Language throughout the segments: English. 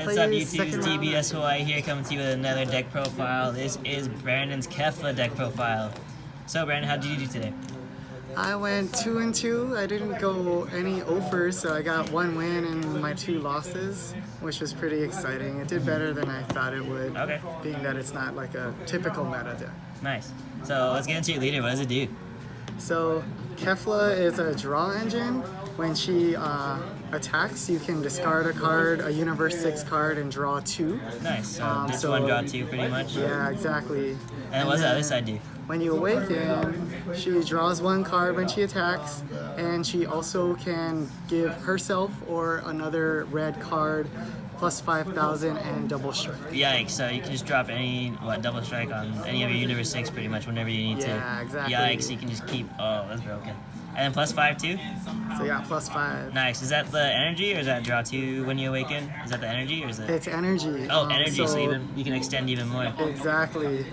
What's up, YouTube? It's DBS Hawaii here, coming to you with another deck profile. This is Brandon's Kefla deck profile. So, Brandon, how did you do today? I went 2-2. I didn't go any offers, so I got 1 win and my 2 losses, which was pretty exciting. It did better than I thought it would, being that it's not like a typical meta deck. Nice. So let's get into your leader. What does it do? So Kefla is a draw engine. When she attacks, you can discard a card, a Universe 6 card, and draw 2. Nice. So just one, draw 2, pretty much. Yeah, exactly. And what does the other side do? When you awaken, she draws 1 card when she attacks, and she also can give herself or another red card plus 5,000 and double strike. Yikes, so you can just drop any, double strike on any of your Universe 6 pretty much whenever you need to. Yeah, exactly. Yikes, you can just keep, oh, that's broken. And then plus 5 too? So yeah, plus 5. Nice. Is that the energy or is that draw 2 when you awaken? Is that the energy or is it? It's energy. Oh, energy, so you can extend even more. Exactly.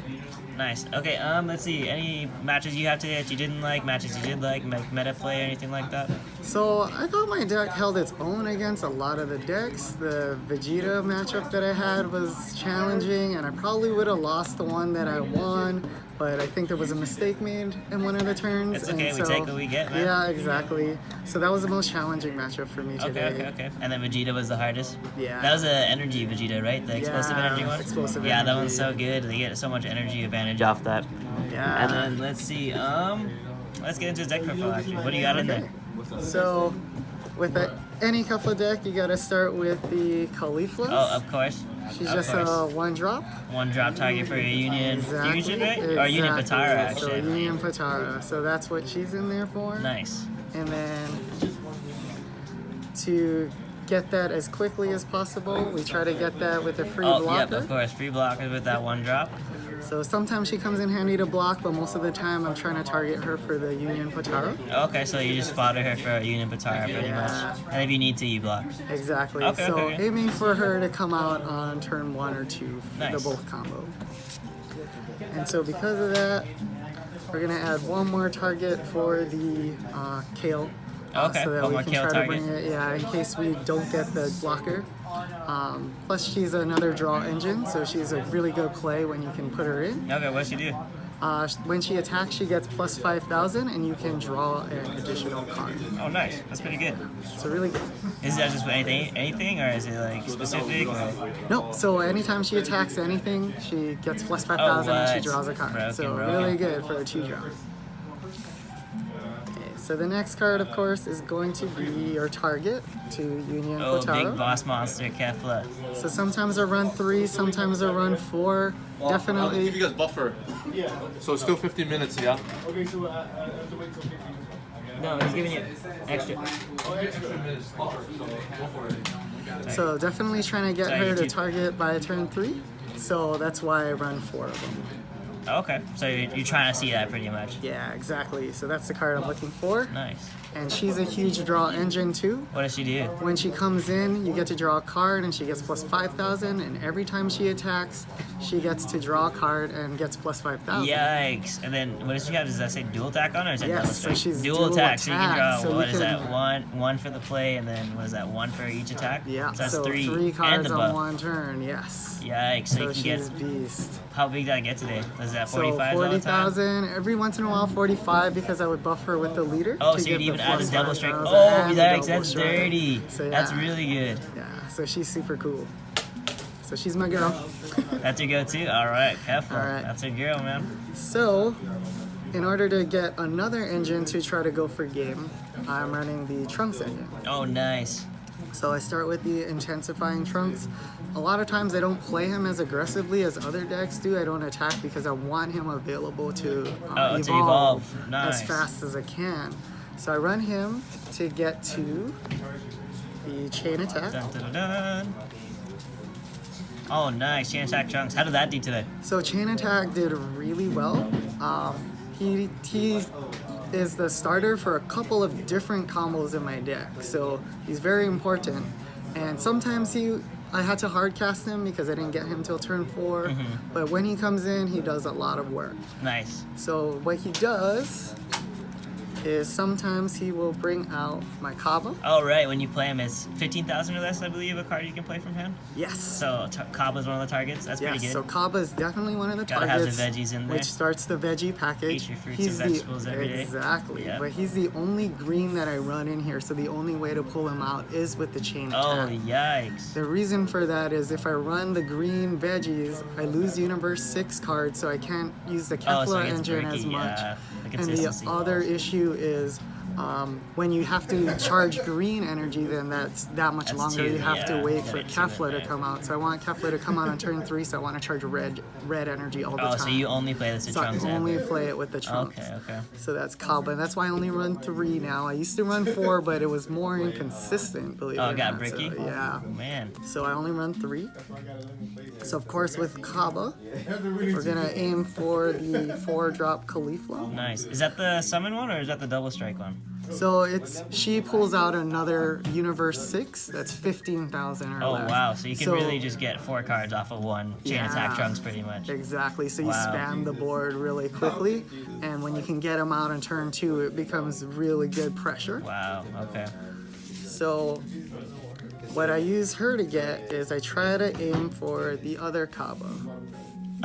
Nice. Okay, let's see. Any matches you have today that you didn't like, matches you did like meta play or anything like that? So I thought my deck held its own against a lot of the decks. The Vegeta matchup that I had was challenging, and I probably would have lost the one that I won, but I think there was a mistake made in one of the turns. It's okay, we take what we get, man. Yeah, exactly. So that was the most challenging matchup for me today. Okay. And then Vegeta was the hardest? Yeah. That was the energy Vegeta, right? The explosive energy one? Explosive energy. Yeah, that one's so good. They get so much energy advantage off that. Yeah. And then let's see, let's get into his deck profile actually. What do you got in there? So with any Kefla deck, you gotta start with the Caulifla. Oh, of course. She's just a 1-drop. 1-drop target for your Union Fusion, right? Exactly. Or Union Patara, actually. So Union Patara. So that's what she's in there for. Nice. And then to get that as quickly as possible, we try to get that with a free blocker. Yep, of course. Free blocker with that 1-drop. So sometimes she comes in handy to block, but most of the time I'm trying to target her for the Union Patara. Okay, so you just fodder her for a Union Patara pretty much. And if you need to, you block. Exactly. Okay, so okay. aiming for her to come out on turn 1 or 2, the both combo. And so because of that, we're gonna add 1 more target for the Kale. Okay, so that one we more can Kale try target. to bring it, in case we don't get the blocker. Plus she's another draw engine, so she's a really good play when you can put her in. Okay, what's she do? When she attacks, she gets plus 5,000, and you can draw an additional card. Oh, nice. That's pretty good. So really good. Is that just for anything, or is it like specific? Or? No, so anytime she attacks anything, she gets plus 5,000 and she draws a card. So really good for a 2-drop. So the next card, of course, is going to be your target to Union Patara. Big boss monster, Kefla. So sometimes I run 3, sometimes I run 4. Well, Definitely. I'll give you guys buffer. So it's still 15 minutes, yeah? Okay, so I have to wait till 15 minutes. No, he's giving you extra. Extra minutes buffer, so go for it. So definitely trying to get her to target by turn 3. So that's why I run 4 of them. Okay, so you're trying to see that pretty much. Yeah, exactly. So that's the card I'm looking for. Nice. And she's a huge draw engine too. What does she do? When she comes in, you get to draw a card and she gets plus 5,000, and every time she attacks, she gets to draw a card and gets plus 5,000. Yikes. And then what does she have? Does that say dual attack on her, or is that double Yes, strike? so she's dual attack, so you can draw, so what is that, one for the play, and then what is that, 1 for each attack? Yeah, so that's so 3 3 and cards the on buff. 1 turn, yes. Yikes, so you can she's get, beast. how big did I get today? Was that So 45 all the time? 40,000, every once in a while 45 because I would buff her with the leader. Oh, to so you'd give the even add the plus double strike. 5,000 Oh, and the yikes, double that's strike. dirty. So, That's yeah. really good. Yeah, so she's super cool. So she's my girl. That's your go-to? All right, Kefla. All right. That's your girl, man. So, in order to get another engine to try to go for game, I'm running the Trunks engine. Oh, nice. So I start with the intensifying Trunks. A lot of times I don't play him as aggressively as other decks do. I don't attack because I want him available to evolve Nice. as fast as I can. So I run him to get to the chain attack. Dun, dun, dun, dun. Oh, nice. Chain attack Trunks. How did that do today? So chain attack did really well. He is the starter for a couple of different combos in my deck, so he's very important. And sometimes I had to hard cast him because I didn't get him till turn 4. But when he comes in, he does a lot of work. Nice. So what he does is sometimes he will bring out my Kaba. Oh, right. When you play him, it's 15,000 or less, I believe, a card you can play from hand. Yes. So Kaba's one of the targets. That's pretty good. So Kaba is definitely one of the Gotta targets. have the veggies in there. Which starts the veggie package. Eat your fruits and vegetables every day. Exactly. Yep. But he's the only green that I run in here, so the only way to pull him out is with the chain Oh, attack. yikes. The reason for that is if I run the green veggies, I lose Universe 6 cards, so I can't use the Oh, so Kefla it gets engine bricky, as much. yeah. The And the consistency. other issue is when you have to charge green energy, then that's that much That's longer. two, You have to yeah. wait Gotta for get to it, Kefla to right. come out. So I want Kefla to come out on turn 3, so I want to charge red energy all the Oh, time. so you only play this with So I Trunks only ever. play it with the trunks. Okay. So that's Kaba, and that's why I only run 3 now. I used to run 4, but it was more inconsistent, believe Oh, it it or got not. bricky? So, yeah. Oh, man. So I only run 3. So of course with Kaba, we're gonna aim for the 4-drop Caulifla. Nice. Is that the summon one or is that the double strike one? So she pulls out another Universe 6 that's 15,000 or Oh, less. wow. So you can really just get 4 cards off of one chain attack Yeah. Trunks pretty much. Exactly. So you Wow. spam the board really quickly, and when you can get them out on turn 2, it becomes really good pressure. Wow. Okay. So what I use her to get is I try to aim for the other Kaba.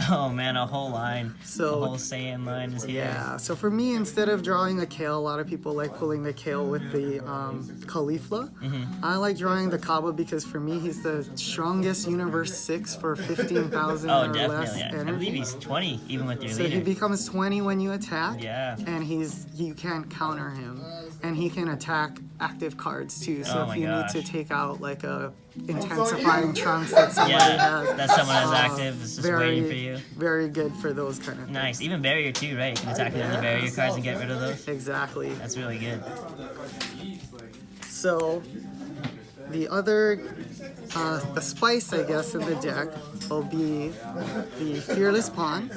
Oh, man. A whole line. So a whole Saiyan line is here. yeah, so for me, instead of drawing a Kale, a lot of people like pulling the Kale with the Caulifla. I like drawing the Kaba because for me, he's the strongest Universe 6 for 15,000 Oh, or less definitely. I believe energy. he's 20 even with your So he leader. becomes 20 when you attack, Yeah. and you can't counter him, and he can attack active cards too. So Oh if my you gosh. need to take out like a intensifying Trunks that somebody Yeah, has, that someone has active is just waiting for you. very good for those kind of things. Nice. Even barrier too, right? You can attack with the barrier cards and get rid of those. Exactly. That's really good. So the other, the spice, I guess, in the deck will be the Fearless Pawn.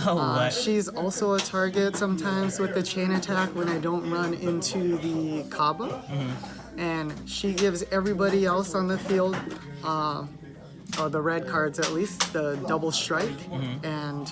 Oh, what? She's also a target sometimes with the chain attack when I don't run into the Kaba. Mm-hmm. And she gives everybody else on the field, the red cards at least, the double strike Mm-hmm. and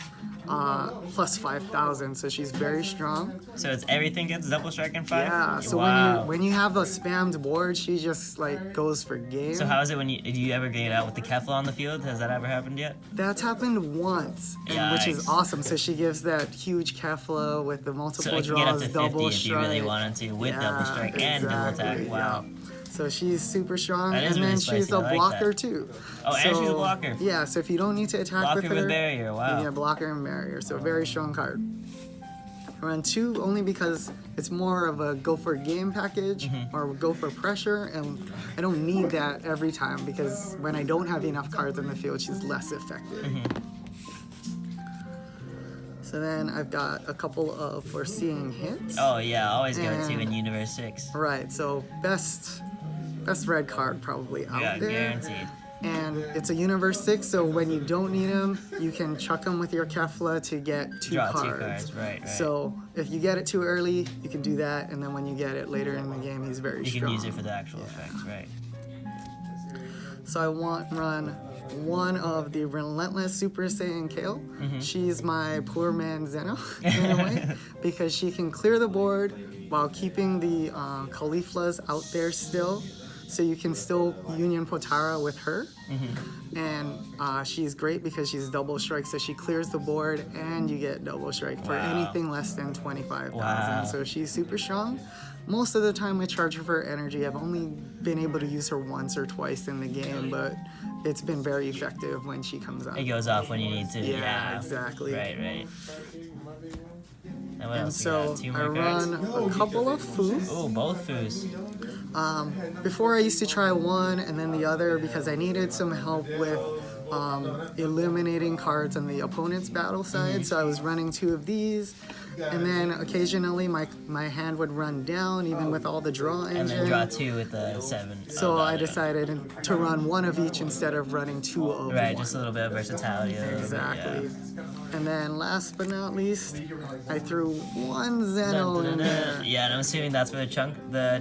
plus 5,000. So she's very strong. So it's everything gets double strike and 5? Yeah, so wow. when you have a spammed board, she just like goes for game. So how is it when do you ever get out with the Kefla on the field? Has that ever happened yet? That's happened once, which is Yikes. awesome. So she gives that huge Kefla with the So multiple it can get up draws, to 50 double if strike. you really wanted to with double strike and double attack. exactly, Wow. yeah. So she's super strong, That is and then really she's spicy. a I like blocker that. too. Oh, and she's a blocker. Yeah, so if you don't need to attack Blocker with her, with barrier, wow. you get blocker and barrier. So very strong card. I run 2 only because it's more of a go for game package Mm-hmm. or go for pressure, and I don't need that every time because when I don't have enough cards in the field, she's less effective. Mm-hmm. So then I've got a couple of foreseeing hits. Oh yeah, always go to And- in Universe 6. Right, so best red card probably out Yeah, there. guaranteed. And it's a Universe 6, so when you don't need him, you can chuck him with your Kefla to get 2 Draw cards. 2 cards, right. So if you get it too early, you can do that, and then when you get it later in the game, he's very You strong. can use it for the actual effects, right. So I run one of the Relentless Super Saiyan Kale. Mm-hmm. She's my poor man Zeno, in a way, because she can clear the board while keeping the Cauliflas out there still. So you can still Union Potara with her. Mm-hmm. And she's great because she's double strike, so she clears the board and you get double strike for Wow. anything less than 25,000. Wow. So she's super strong. Most of the time I charge her for energy. I've only been able to use her once or twice in the game, but it's been very effective when she comes out. It goes off when you need to. Yeah, exactly. Right. And what And else so we got? 2 I more cards? run a couple of foos. Oh, both foos. Before I used to try one and then the other because I needed some help with eliminating cards on the opponent's battle side. So I was running 2 of these, and then occasionally my hand would run down even with all the draw engine. And then draw 2 with the 7. So I decided to run one of each instead of running 2 of Right, one. just a little bit of versatility. A little bit, Exactly. yeah. And then last but not least, I threw one Zeno in there. Yeah, and I'm assuming that's for the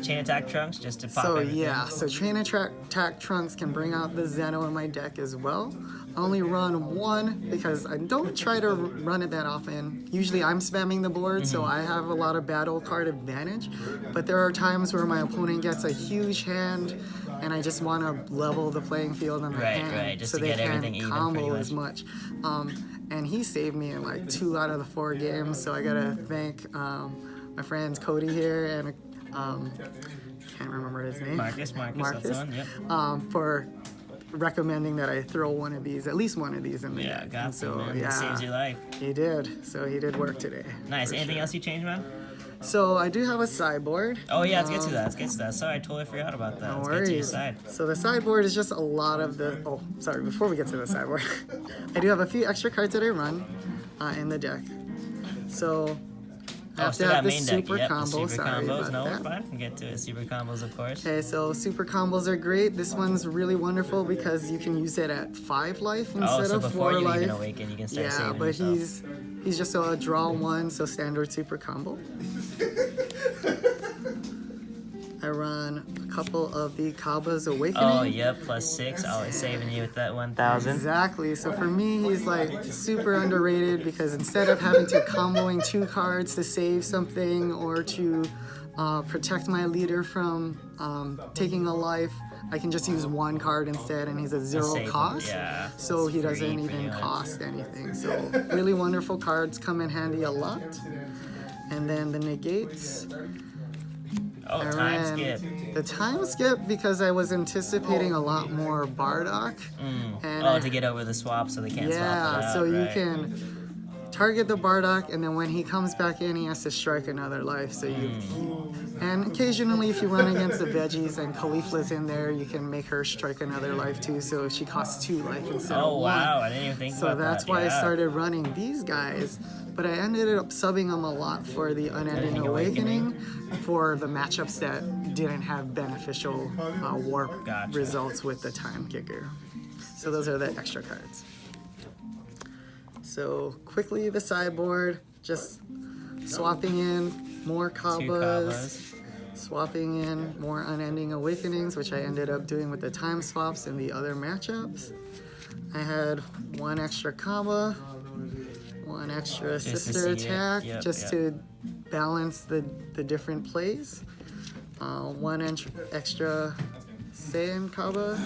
chain attack trunks, just to pop So everything. yeah, so chain attack trunks can bring out the Zeno in my deck as well. I only run one because I don't try to run it that often. Usually I'm spamming the board, so I have a lot of battle card advantage. But there are times where my opponent gets a huge hand, and I just want to level the playing field on the hand, Right, just so to they get can't everything even combo pretty as much. And he saved me in like 2 out of the 4 games, so I gotta thank my friends Cody here and can't remember his name. Marcus, that's the one, yep. For recommending that I throw one of these, at least one of these in the Yeah, deck. got And so, man. It saves your life. He did. So he did work today. Nice. for Anything sure. else you changed, man? So I do have a sideboard. Oh yeah, let's get to that. Sorry, I totally forgot about that. No Let's get to your worries. side. So the sideboard is just a lot of the. Oh, sorry. Before we get to the sideboard, I do have a few extra cards that I run in the deck. So I have to have the super Yep, combo. the super Sorry combos. about No, we're that. fine. We can get to it. Super combos, of course. Okay, so super combos are great. This one's really wonderful because you can use it at 5 life instead Oh, so of before 4 you life. even awaken, you can start Yeah, saving but yourself. he's just a draw 1, so standard super combo. I run a couple of the Kaba's Awakening. Oh, yep, +6. Always saving you with that 1,000. Exactly. So for me, he's like super underrated because instead of having to comboing 2 cards to save something or to protect my leader from taking a life, I can just use 1 card instead, and he's a 0 save him, cost. yeah. So he It's doesn't free pretty even much. cost anything. So really wonderful cards come in handy a lot. And then the negates. Oh, I time ran skip. the time skip because I was anticipating a lot more Bardock. And Oh, to get over the swap so they can't swap it out. so you right. can target the Bardock, and then when he comes back in, he has to strike another life. So and occasionally, if you run against the veggies and Khalifa's in there, you can make her strike another life too. So she costs 2 life instead of Oh, 1. wow. I didn't even think So about that. that's why I yeah. started running these guys. But I ended up subbing them a lot for the Unending Unending Awakening for the matchups that didn't have beneficial warp Gotcha. results with the Time Kicker. So those are the extra cards. So quickly the sideboard, just swapping in more 2 Kabas, Kabas. swapping in more Unending Awakenings, which I ended up doing with the time swaps in the other matchups. I had 1 extra Kaba, 1 extra Just to sister see it. attack, Yep, just yep. to balance the different plays. 1 extra Saiyan Kaba.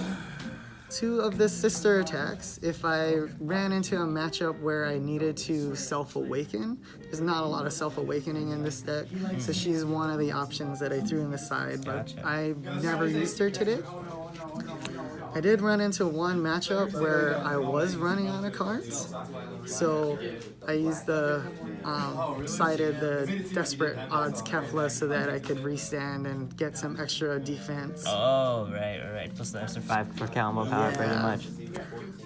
2 of the sister attacks. If I ran into a matchup where I needed to self-awaken, there's not a lot of self-awakening in this deck, so she's one of the options that I threw in the side, but Gotcha. I never used her today. I did run into 1 matchup where I was running out of cards, so I used sided the Desperate Odds Kefla so that I could restand and get some extra defense. Oh, right. Plus the extra 5 for combo power, pretty Yeah. much.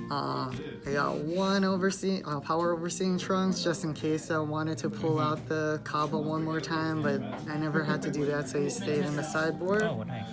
I got 1 power overseeing trunks just in case I wanted to pull out the Kaba one more time, but I never had to do that, so he stayed in the sideboard. Oh, nice.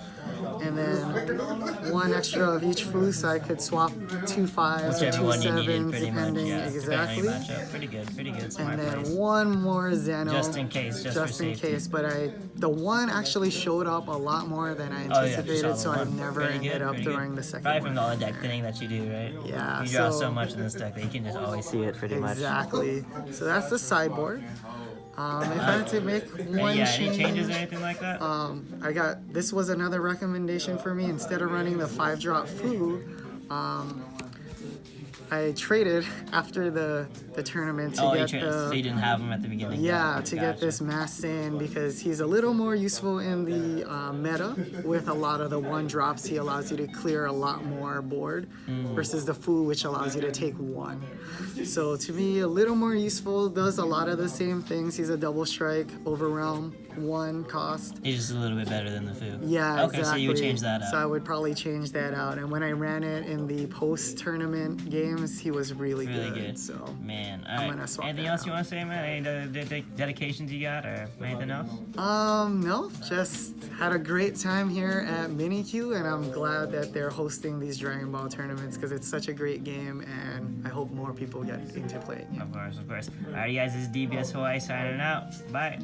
And then 1 extra of each foo, so I could swap 2 5s or Whichever 2 one you needed, 7s, pretty much. depending Yeah, exactly. depending on your matchup. Pretty good. Smart And then plays. 1 more Zeno. Just in case, just for in safety. case. But the 1 actually showed up a lot more than I Oh, yeah, anticipated, saw so the I one. never Pretty ended good, up pretty throwing good. the second Probably one. from all the deck thinning that you do, right? Yeah, You draw so- so much in this deck that you can just always see it pretty much. Exactly. So that's the sideboard. If I had to make one Yeah, change, any changes or anything like that? this was another recommendation for me. Instead of running the 5-drop foo, I traded after the tournament to Oh, get so you didn't have them at the beginning? Yeah, to get Gotcha. this Mass in because he's a little more useful in the meta with a lot of the 1-drops. He allows you to clear a lot more board versus the Fu, which allows you to take 1. So to me, a little more useful, does a lot of the same things. He's a double strike, overwhelm, 1 cost. He's just a little bit better than the Fu. Yeah, Okay, exactly. so you would change that out. So I would probably change that out. And when I ran it in the post-tournament games, he was really good. So Man, I'm alright. gonna swap Anything that else you out. want to say, man? Any dedications you got, or anything else? No, just had a great time here at MiniQ, and I'm glad that they're hosting these Dragon Ball tournaments because it's such a great game, and I hope more people get into playing it. Of course, of course. Alright, you guys, this is DBS Hawaii signing out. Bye.